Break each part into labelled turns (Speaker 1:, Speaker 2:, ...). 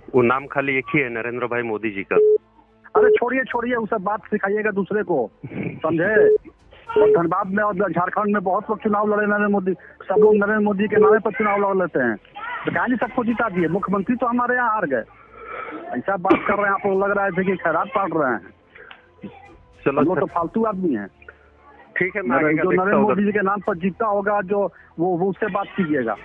Speaker 1: वो नाम खाली एक ही है, नरेंद्र भाई मोदी जी का।
Speaker 2: अरे छोड़िए छोड़िए, वो सब बात सिखाइएगा दूसरे को, समझे। और धनबाद में और झारखंड में बहुत लोग चुनाव लड़े नरेंद्र मोदी, सब लोग नरेंद्र मोदी के नामे पर चुनाव लड़ लेते हैं। तो कहा नहीं सबको जिता दिए, मुख्यमंत्री तो हमारे यहाँ हार गए। ऐसा बात कर रहे हैं आप लोग, लग रहा है कि खैरात पाट रहे हैं।
Speaker 1: चलो
Speaker 2: हम लोग तो फालतू आदमी हैं।
Speaker 1: ठीक है, मैं आगे का
Speaker 2: जो
Speaker 1: देखता
Speaker 2: नरेंद्र
Speaker 1: हूँ।
Speaker 2: मोदी जी के नाम पर जीता होगा जो वो उससे बात कीजिएगा।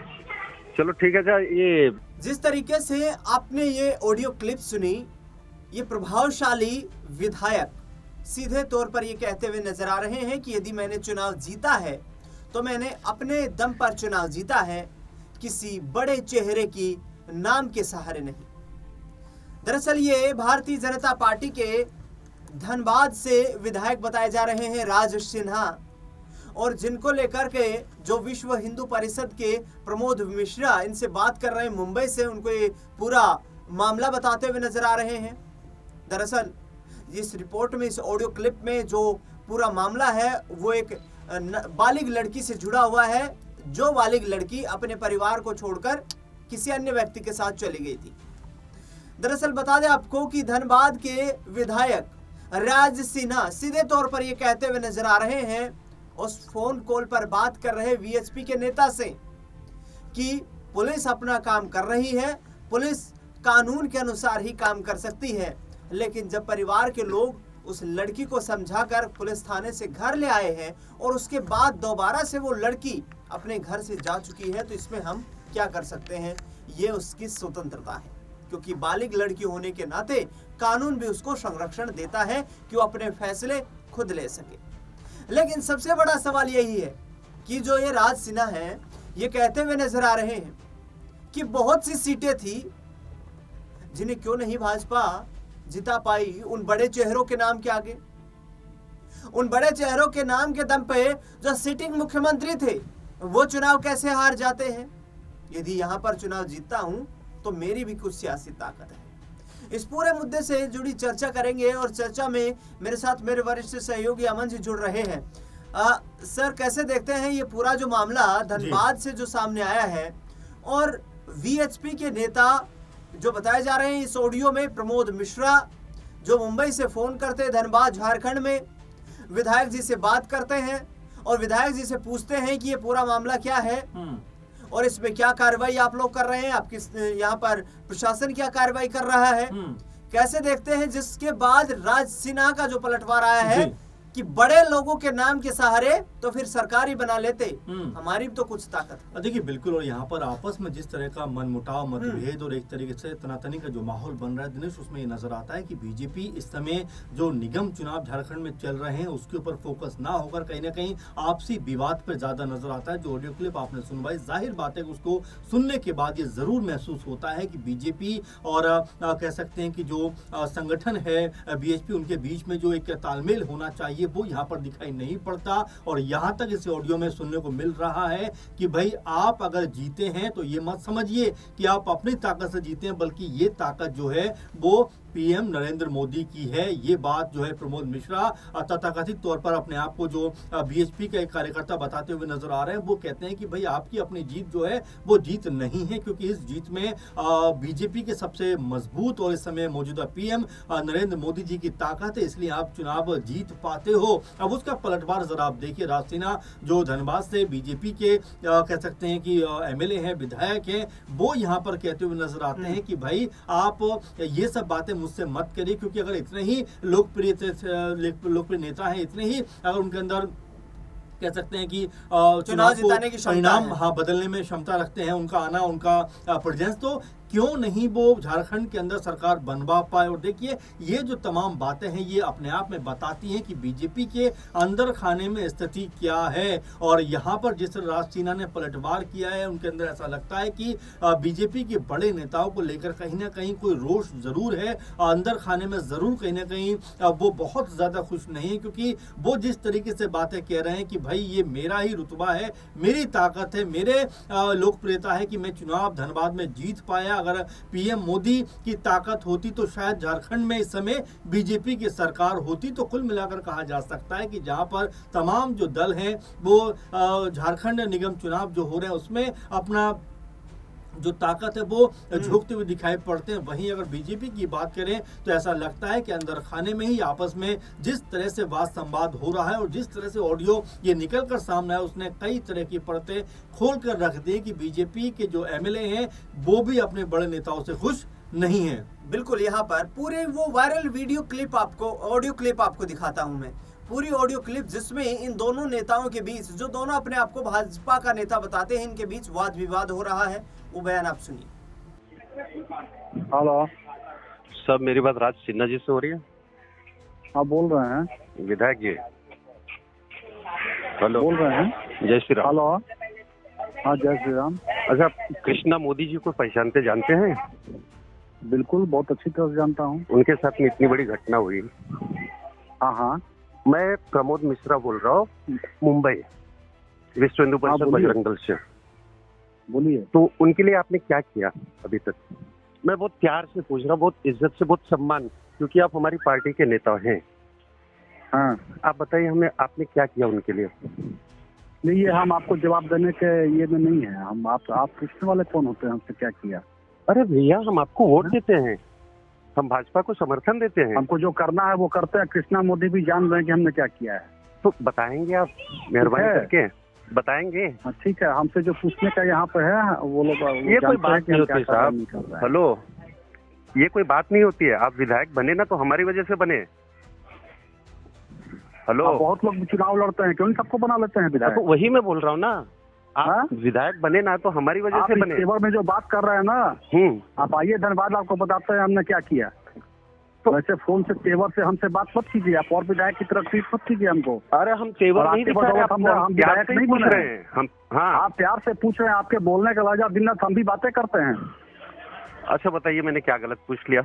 Speaker 1: चलो ठीक है। ये
Speaker 3: जिस तरीके से आपने ये ऑडियो क्लिप सुनी, ये प्रभावशाली विधायक सीधे तौर पर ये कहते हुए नजर आ रहे हैं कि यदि मैंने चुनाव जीता है तो मैंने अपने दम पर चुनाव जीता है, किसी बड़े चेहरे की नाम के सहारे नहीं। दरअसल ये भारतीय जनता पार्टी के धनबाद से विधायक बताए जा रहे हैं राज सिन्हा, और जिनको लेकर के जो विश्व हिंदू परिषद के प्रमोद मिश्रा इनसे बात कर रहे हैं मुंबई से, उनको ये पूरा मामला बताते हुए नजर आ रहे हैं। दरअसल इस रिपोर्ट में, इस ऑडियो क्लिप में जो पूरा मामला है वो एक बालिग लड़की से जुड़ा हुआ है, जो बालिग लड़की अपने परिवार को छोड़कर किसी अन्य व्यक्ति के साथ चली गई थी। दरअसल बता दें आपको कि धनबाद के विधायक राज सिन्हा सीधे तौर पर ये कहते हुए नजर आ रहे हैं, उस फोन कॉल पर बात कर रहे वीएचपी के नेता से, कि पुलिस अपना काम कर रही है, पुलिस कानून के अनुसार ही काम कर सकती है, लेकिन जब परिवार के लोग उस लड़की को समझाकर पुलिस थाने से घर ले आए हैं और उसके बाद दोबारा से वो लड़की अपने घर से जा चुकी है, तो इसमें हम क्या कर सकते हैं? ये उसकी स्वतंत्रता है, क्योंकि बालिग लड़की होने के नाते कानून भी उसको संरक्षण देता है कि वो अपने फैसले खुद ले सके। लेकिन सबसे बड़ा सवाल यही है कि जो ये राज सिन्हा है, ये कहते हुए नजर आ रहे हैं कि बहुत सी सीटें थी जिन्हें क्यों नहीं भाजपा जिता पाई उन बड़े चेहरों के नाम के आगे। उन बड़े चेहरों के नाम के दम पे जो सिटिंग मुख्यमंत्री थे वो चुनाव कैसे हार जाते हैं? यदि यहां पर चुनाव जीतता हूं तो मेरी भी कुछ सियासी ताकत है। इस पूरे मुद्दे से जुड़ी चर्चा करेंगे, और चर्चा में मेरे साथ मेरे वरिष्ठ सहयोगी अमन जी जुड़ रहे हैं। सर, कैसे देखते हैं ये पूरा जो मामला धनबाद से जो सामने आया है, और वीएचपी के नेता जो बताए जा रहे हैं इस ऑडियो में, प्रमोद मिश्रा, जो मुंबई से फोन करते हैं धनबाद झारखंड में, विधायक जी से बात करते हैं और विधायक जी से पूछते हैं कि ये पूरा मामला क्या है और इसमें क्या कार्रवाई आप लोग कर रहे हैं, आपकी यहाँ पर प्रशासन क्या कार्रवाई कर रहा है, कैसे देखते हैं? जिसके बाद राज सिन्हा का जो पलटवार आया है कि बड़े लोगों के नाम के सहारे तो फिर सरकार ही बना लेते, हमारी भी तो कुछ ताकत है।
Speaker 4: देखिए बिल्कुल, और यहाँ पर आपस में जिस तरह का मनमुटाव, मतभेद और एक तरीके से तनातनी का जो माहौल बन रहा है दिनेश, उसमें ये नजर आता है कि बीजेपी इस समय जो निगम चुनाव झारखंड में चल रहे हैं उसके ऊपर फोकस ना होकर कहीं ना कहीं आपसी विवाद पर ज्यादा नजर आता है। जो ऑडियो क्लिप आपने सुनवाई, जाहिर बात है उसको सुनने के बाद ये जरूर महसूस होता है कि बीजेपी और कह सकते हैं कि जो संगठन है बीएचपी, उनके बीच में जो एक तालमेल होना चाहिए वो यहाँ पर दिखाई नहीं पड़ता। और यहाँ तक इस ऑडियो में सुनने को मिल रहा है कि भाई आप अगर जीते हैं तो ये मत समझिए कि आप अपनी ताकत से जीते हैं, बल्कि ये ताकत जो है वो पीएम नरेंद्र मोदी की है। ये बात जो है प्रमोद मिश्रा तथाकथित तौर पर अपने आप को जो बीएचपी का एक कार्यकर्ता बताते हुए नजर आ रहे हैं, वो कहते हैं कि भाई आपकी अपनी जीत जो है वो जीत नहीं है, क्योंकि इस जीत में बीजेपी के सबसे मजबूत और इस समय मौजूदा पीएम नरेंद्र मोदी जी की ताकत है, इसलिए आप चुनाव जीत पाते हो। अब उसका पलटवार जरा आप देखिए, राज सिन्हा जो धनबाद से बीजेपी के कह सकते हैं कि एमएलए हैं, विधायक हैं, वो यहाँ पर कहते हुए नजर आते हैं कि भाई आप ये सब बातें मुझसे मत करिए, क्योंकि अगर इतने ही लोकप्रिय नेता हैं, इतने ही अगर उनके अंदर कह सकते हैं कि चुनाव जिताने की परिणाम बदलने में क्षमता रखते हैं, उनका आना, उनका प्रेजेंस, तो क्यों नहीं वो झारखंड के अंदर सरकार बनवा पाए। और देखिए ये जो तमाम बातें हैं ये अपने आप में बताती हैं कि बीजेपी के अंदर खाने में स्थिति क्या है। और यहाँ पर जिस राज सिन्हा ने पलटवार किया है, उनके अंदर ऐसा लगता है कि बीजेपी के बड़े नेताओं को लेकर कहीं ना कहीं कोई रोष जरूर है, अंदर खाने में जरूर कहीं ना कहीं वो बहुत ज्यादा खुश नहीं है, क्योंकि वो जिस तरीके से बातें कह रहे हैं कि भाई ये मेरा ही रुतबा है, मेरी ताकत है, मेरे लोकप्रियता है कि मैं चुनाव धनबाद में जीत पाया। अगर पीएम मोदी की ताकत होती तो शायद झारखंड में इस समय बीजेपी की सरकार होती। तो कुल मिलाकर कहा जा सकता है कि जहां पर तमाम जो दल हैं वो झारखंड निगम चुनाव जो हो रहे हैं उसमें अपना जो ताकत है वो झोंकते हुए दिखाई पड़ते हैं। वहीं अगर बीजेपी की बात करें तो ऐसा लगता है कि अंदर खाने में ही आपस में जिस तरह से वाद संवाद हो रहा है और जिस तरह से ऑडियो ये निकल कर सामने है, उसने कई तरह की परतें खोल कर रख दी कि बीजेपी के जो एमएलए हैं वो भी अपने बड़े नेताओं से खुश नहीं है।
Speaker 3: बिल्कुल, यहाँ पर पूरे वो वायरल वीडियो क्लिप आपको, ऑडियो क्लिप आपको दिखाता हूँ मैं, पूरी ऑडियो क्लिप जिसमें इन दोनों नेताओं के बीच, जो दोनों अपने आप को भाजपा का नेता बताते हैं, इनके बीच वाद विवाद हो रहा है। वो बयान आप सुनिए।
Speaker 2: हेलो,
Speaker 1: सब मेरी बात राज सिन्हा जी से हो रही है?
Speaker 2: आप बोल रहे हैं?
Speaker 1: विधायक जी, हेलो,
Speaker 2: बोल रहे हैं?
Speaker 1: जय श्री राम।
Speaker 2: हेलो, हाँ जय श्री राम।
Speaker 1: अच्छा, आप कृष्णा मोदी जी को पहचानते जानते हैं?
Speaker 2: बिल्कुल, बहुत अच्छी तरह से जानता हूँ।
Speaker 1: उनके साथ में इतनी बड़ी घटना हुई।
Speaker 2: हाँ हाँ,
Speaker 1: मैं प्रमोद मिश्रा बोल रहा हूँ, मुंबई, विश्व हिंदू परिषद
Speaker 2: बोलिए।
Speaker 1: बजरंग दल से।
Speaker 2: बोलिए।
Speaker 1: तो उनके लिए आपने क्या किया अभी तक? मैं बहुत प्यार से पूछ रहा हूँ, बहुत इज्जत से, बहुत सम्मान, क्योंकि आप हमारी पार्टी के नेता हैं।
Speaker 2: हाँ,
Speaker 1: आप बताइए हमें, आपने क्या किया उनके लिए?
Speaker 2: नहीं, ये हम आपको जवाब देने के ये में नहीं है। हम आप पूछने वाले कौन होते हैं, हमसे क्या किया?
Speaker 1: अरे भैया, हम आपको वोट देते हैं, हम भाजपा को समर्थन देते हैं।
Speaker 2: हमको जो करना है वो करते हैं। कृष्णा मोदी भी जान रहे हैं कि हमने क्या किया है।
Speaker 1: तो बताएंगे आप, मेहरबानी
Speaker 2: है।
Speaker 1: करके बताएंगे?
Speaker 2: हाँ, ठीक है, हमसे जो पूछने का यहाँ पे है वो लोग
Speaker 1: ये कोई बात नहीं होती साहब।
Speaker 2: साहब।
Speaker 1: हेलो, ये कोई बात नहीं होती है। आप विधायक बने ना तो हमारी वजह से बने। हेलो,
Speaker 2: बहुत लोग चुनाव लड़ते हैं, क्यों नहीं सबको बना लेते हैं विधायक?
Speaker 1: तो वही मैं बोल रहा हूँ ना, आप
Speaker 2: हाँ?
Speaker 1: विधायक बने ना तो हमारी वजह
Speaker 2: आप
Speaker 1: से
Speaker 2: इस
Speaker 1: बने।
Speaker 2: तेवर में जो बात कर रहे हैं ना, आप आइए धन्यवाद, आपको बताते हैं हमने क्या किया। तो वैसे फोन से तेवर से हमसे बात मत कीजिए, आप और विधायक की तरफ ट्रीट मत कीजिए हमको।
Speaker 1: अरे हम तेवर
Speaker 2: और
Speaker 1: नहीं
Speaker 2: आपके
Speaker 1: दिखा रहे
Speaker 2: बदौलत
Speaker 1: आपको,
Speaker 2: हम
Speaker 1: हम प्यार
Speaker 2: विधायक
Speaker 1: से ही
Speaker 2: नहीं
Speaker 1: पूछ
Speaker 2: बने
Speaker 1: रहे हैं हम। हाँ,
Speaker 2: आप प्यार से पूछ रहे हैं, आपके बोलने का लहजा दिन रात हम भी बातें करते हैं।
Speaker 1: अच्छा बताइए, मैंने क्या गलत पूछ लिया?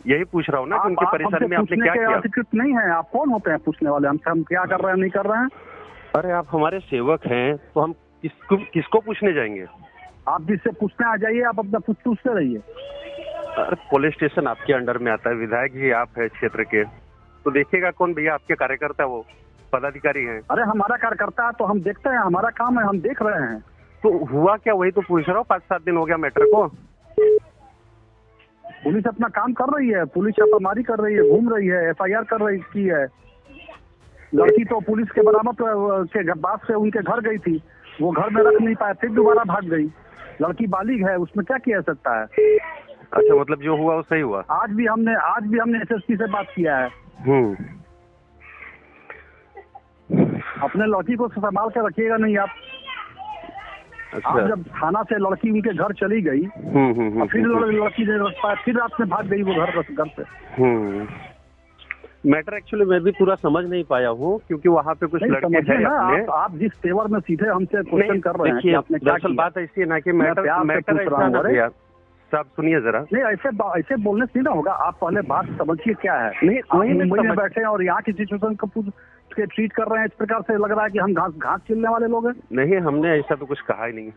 Speaker 1: यही पूछ रहा हूँ ना कि उनकी
Speaker 2: आप
Speaker 1: परेशानी
Speaker 2: हमसे
Speaker 1: में आपने
Speaker 2: पूछने
Speaker 1: क्या
Speaker 2: के
Speaker 1: किया?
Speaker 2: अधिकृत नहीं है। आप कौन होते हैं पूछने वाले हमसे? हम क्या कर रहे हैं, नहीं कर रहे हैं?
Speaker 1: अरे आप हमारे सेवक हैं, तो हम किसको पूछने जाएंगे?
Speaker 2: आप जिससे पूछने आ जाइए, आप अपना पूछते रहिए।
Speaker 1: अरे पुलिस स्टेशन आपके अंडर में आता है, विधायक जी आप है क्षेत्र के, तो देखिएगा कौन भैया आपके कार्यकर्ता, वो पदाधिकारी हैं।
Speaker 2: अरे हमारा कार्यकर्ता है तो हम देखते हैं, हमारा काम है, हम देख रहे हैं।
Speaker 1: तो हुआ क्या, वही तो पूछ रहा हूँ। 5-7 दिन हो गया मैटर को।
Speaker 2: पुलिस अपना काम कर रही है, पुलिस छापामारी कर रही है, घूम रही है, एफआईआर कर रही की है। लड़की तो पुलिस के बरामद के बाद से उनके घर गई थी, वो घर में रख नहीं पाए, फिर दोबारा भाग गई। लड़की बालिग है, उसमें क्या किया जा सकता है?
Speaker 1: अच्छा, मतलब जो हुआ वो सही हुआ।
Speaker 2: आज भी हमने एसएसपी से बात किया है। अपने लड़की को संभाल के रखिएगा नहीं आप।
Speaker 1: अच्छा।
Speaker 2: आप जब थाना से लड़की उनके घर चली गई, और फिर लड़की ने रख पाया, फिर रात में भाग गई वो घर से।
Speaker 1: मैटर एक्चुअली मैं भी पूरा समझ नहीं पाया हूँ, क्योंकि वहाँ पे कुछ लड़के हैं अपने।
Speaker 2: आप जिस तेवर में सीधे हमसे क्वेश्चन कर रहे हैं कि आपने क्या किया?
Speaker 1: बात ऐसी है ना कि मैटर ऐसा ना भैया साहब, सुनिए जरा।
Speaker 2: नहीं, ऐसे बोलने से नहीं ना होगा। आप पहले बात समझिए क्या है।
Speaker 1: नहीं,
Speaker 2: मुंबई में बैठे हैं और यहाँ की सिचुएशन को के ट्रीट कर रहे हैं, इस प्रकार से लग रहा है कि हम घास छिलने वाले लोग हैं।
Speaker 1: नहीं, हमने ऐसा तो कुछ कहा ही नहीं।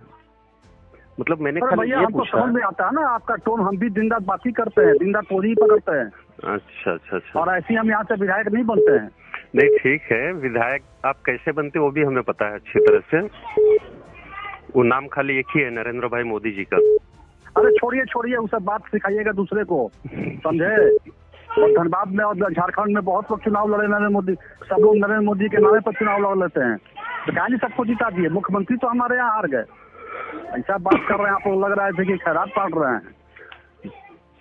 Speaker 1: मतलब मैंने
Speaker 2: भैया हमको समझ में आता है ना आपका टोन। हम भी दिन रात बात ही करते हैं, दिन रात पोरी ही पकड़ते हैं।
Speaker 1: अच्छा।
Speaker 2: और ऐसे हम यहाँ से विधायक नहीं बनते हैं।
Speaker 1: नहीं, ठीक है, विधायक आप कैसे बनते वो भी हमें पता है अच्छी तरह से। वो नाम खाली एक ही है, नरेंद्र भाई मोदी जी का।
Speaker 2: अरे छोड़िए, वो सब बात सिखाइएगा दूसरे को, समझे? और धनबाद में और झारखंड में बहुत लोग चुनाव लड़े नरेंद्र मोदी, सब लोग नरेंद्र मोदी के नामे पर चुनाव लड़ लेते हैं। तो कहा नहीं सबको जिता दिए, मुख्यमंत्री तो हमारे यहाँ हार गए। ऐसा बात कर रहे हैं आप लोग, लग रहा है कि खैरात पाट रहे हैं।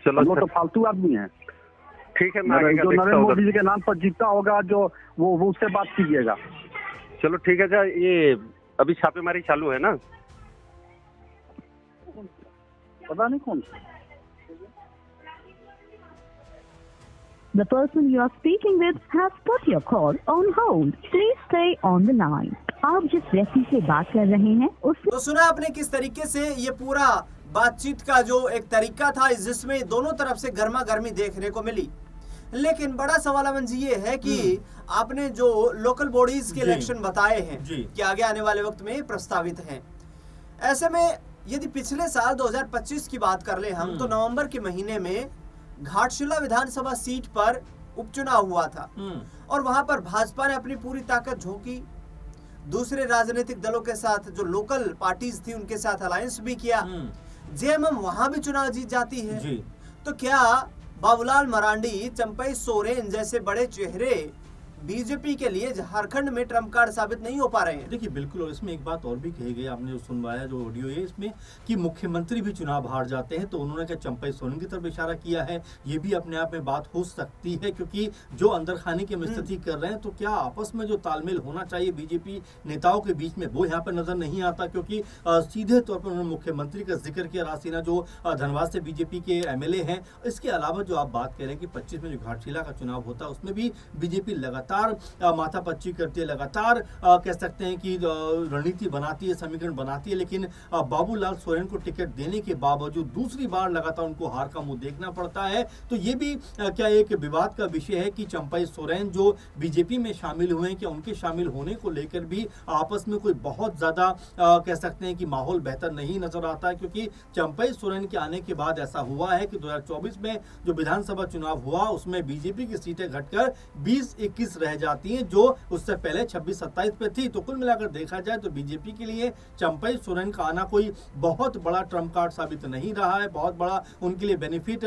Speaker 1: चलो,
Speaker 2: हम लोग तो फालतू आदमी हैं।
Speaker 1: ठीक है,
Speaker 2: जो नरेंद्र मोदी जी के नाम पर जीता होगा, जो वो उससे बात कीजिएगा।
Speaker 1: चलो ठीक है। अच्छा, ये अभी छापेमारी चालू है ना?
Speaker 2: पता नहीं कौन।
Speaker 5: The person you are speaking with has put your call on hold. Please stay on the line. आप जिस व्यक्ति से बात कर रहे हैं उस
Speaker 3: तो सुना आपने किस तरीके से ये पूरा बातचीत का जो एक तरीका था, जिसमें दोनों तरफ से गर्मा गर्मी देखने को मिली। लेकिन बड़ा सवाल अमन जी ये है कि आपने जो लोकल बॉडीज के इलेक्शन बताए हैं कि आगे आने वाले वक्त में प्रस्तावित हैं, ऐसे में यदि पिछले साल 2025 की बात कर ले हम, तो नवंबर के महीने में घाटशिला विधानसभा सीट पर उपचुनाव हुआ था और वहां पर भाजपा ने अपनी पूरी ताकत झोंकी। दूसरे राजनीतिक दलों के साथ, जो लोकल पार्टीज थी उनके साथ अलायंस भी किया। जेएमएम वहां भी चुनाव जीत जाती है
Speaker 4: जी।
Speaker 3: तो क्या बाबूलाल मरांडी, चंपई सोरेन जैसे बड़े चेहरे बीजेपी के लिए झारखंड में ट्रम्प कार्ड साबित नहीं हो पा रहे हैं?
Speaker 4: देखिए बिल्कुल, और इसमें एक बात और भी कही गई, आपने जो सुनवाया जो ऑडियो है इसमें, कि मुख्यमंत्री भी चुनाव हार जाते हैं, तो उन्होंने क्या चंपई सोरेन की तरफ इशारा किया है। ये भी अपने आप में बात हो सकती है, क्योंकि जो अंदर खाने की स्थिति कर रहे हैं, तो क्या आपस में जो तालमेल होना चाहिए बीजेपी नेताओं के बीच में, वो यहाँ पर नजर नहीं आता। क्योंकि सीधे तौर पर उन्होंने मुख्यमंत्री का जिक्र किया, रासिना जो धनबाद से बीजेपी के एमएलए हैं। इसके अलावा जो आप बात कह रहे हैं कि 25 में जो घाटशिला का चुनाव होता है, उसमें भी बीजेपी लगातार माथापच्ची करती है, लगातार कह सकते हैं कि रणनीति बनाती है, समीकरण बनाती है, लेकिन बाबूलाल सोरेन को टिकट देने के बावजूद दूसरी बार लगातार उनको हार का मुंह देखना पड़ता है। तो ये भी क्या एक विवाद का विषय है कि चंपई सोरेन जो बीजेपी में शामिल हुए हैं, क्या उनके शामिल होने को लेकर भी आपस में कोई बहुत ज्यादा कह सकते हैं कि माहौल बेहतर नहीं नजर आता है। क्योंकि चंपई सोरेन के आने के बाद ऐसा हुआ है कि 2024 में जो विधानसभा चुनाव हुआ, उसमें बीजेपी की सीटें घटकर 20-21 रह जाती हैं, जो उससे पहले 26-27 पे थी। तो कुल मिलाकर देखा जाए तो बीजेपी के लिए चंपई सोरेन का आना कोई बहुत बड़ा ट्रम्प कार्ड साबित नहीं रहा है, बहुत बड़ा उनके लिए बेनिफिट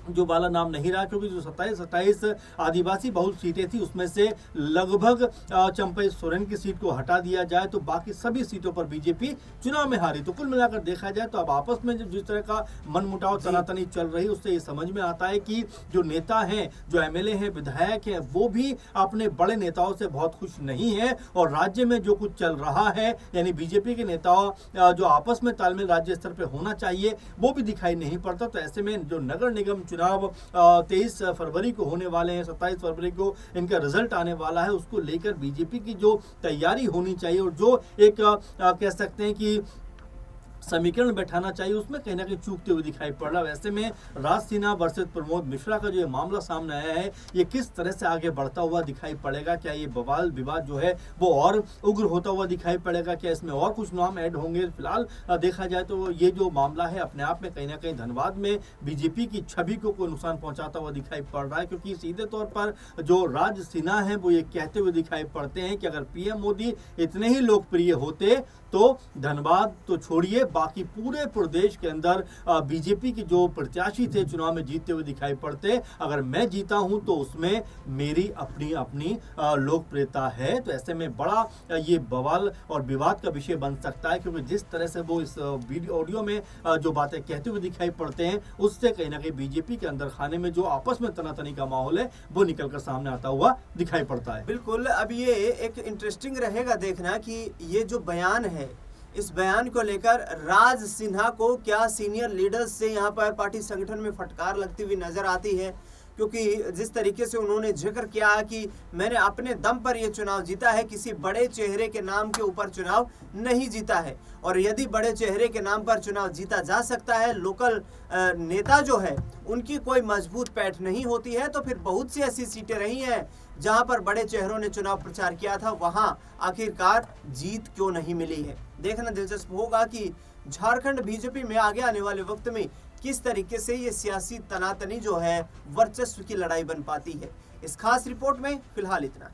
Speaker 4: जो वाला नाम नहीं रहा। क्योंकि जो 27 आदिवासी बहुल सीटें थी, उसमें से लगभग चंपई सोरेन की सीट को हटा दिया जाए तो बाकी सभी सीटों पर बीजेपी चुनाव में हारी। तो कुल मिलाकर देखा जाए तो अब आपस में जिस तरह का मनमुटाव तनातनी चल रही है, उससे ये समझ में आता है कि जो नेता हैं, जो एमएलए हैं, विधायक हैं, वो भी अपने बड़े नेताओं से बहुत खुश नहीं है। और राज्य में जो कुछ चल रहा है, यानी बीजेपी के नेताओं जो आपस में तालमेल राज्य स्तर पर होना चाहिए, वो भी दिखाई नहीं पड़ता। तो ऐसे में जो नगर निगम चुनाव 23 फरवरी को होने वाले हैं, 27 फरवरी को इनका रिजल्ट आने वाला है, उसको लेकर बीजेपी की जो तैयारी होनी चाहिए और जो एक कह सकते हैं कि समीकरण बैठाना चाहिए, उसमें कहीं ना कहीं चूकते हुए दिखाई पड़ रहा है। वैसे में राज सिन्हा वर्सेस प्रमोद मिश्रा का जो ये मामला सामने आया है, ये किस तरह से आगे बढ़ता हुआ दिखाई पड़ेगा? क्या ये बवाल विवाद जो है वो और उग्र होता हुआ दिखाई पड़ेगा? क्या इसमें और कुछ नाम ऐड होंगे? फिलहाल देखा जाए तो ये जो मामला है अपने आप में कहीं ना कहीं धनबाद में बीजेपी की छवि को कोई नुकसान पहुंचाता हुआ दिखाई पड़ रहा है। क्योंकि सीधे तौर पर जो राज सिन्हा है वो ये कहते हुए दिखाई पड़ते हैं कि अगर पीएम मोदी इतने ही लोकप्रिय होते तो धनबाद तो छोड़िए, बाकी पूरे प्रदेश के अंदर बीजेपी के जो प्रत्याशी थे चुनाव में जीतते हुए दिखाई पड़ते। अगर मैं जीता हूं तो उसमें मेरी अपनी अपनी लोकप्रियता है। तो ऐसे में बड़ा ये बवाल और विवाद का विषय बन सकता है। क्योंकि जिस तरह से वो इस वीडियो ऑडियो में जो बातें कहते हुए दिखाई पड़ते हैं, उससे कहीं ना कहीं बीजेपी के अंदर खाने में जो आपस में तनातनी का माहौल है वो निकलकर सामने आता हुआ दिखाई पड़ता है।
Speaker 3: बिल्कुल। अब ये एक इंटरेस्टिंग रहेगा देखना कि ये जो बयान है, इस बयान को लेकर राज सिन्हा को क्या सीनियर लीडर्स से यहाँ पर पार्टी संगठन में फटकार लगती हुई नजर आती है। क्योंकि जिस तरीके से उन्होंने जिक्र किया कि मैंने अपने दम पर यह चुनाव जीता है, किसी बड़े चेहरे के नाम के ऊपर चुनाव नहीं जीता है। और यदि बड़े चेहरे के नाम पर चुनाव जीता जा सकता है, लोकल नेता जो है उनकी कोई मजबूत पैठ नहीं होती है, तो फिर बहुत सी ऐसी सीटें रही हैं जहां पर बड़े चेहरों ने चुनाव प्रचार किया था, वहां आखिरकार जीत क्यों नहीं मिली है। देखना दिलचस्प होगा कि झारखंड बीजेपी में आगे आने वाले वक्त में किस तरीके से ये सियासी तनातनी जो है वर्चस्व की लड़ाई बन पाती है। इस खास रिपोर्ट में फिलहाल इतना।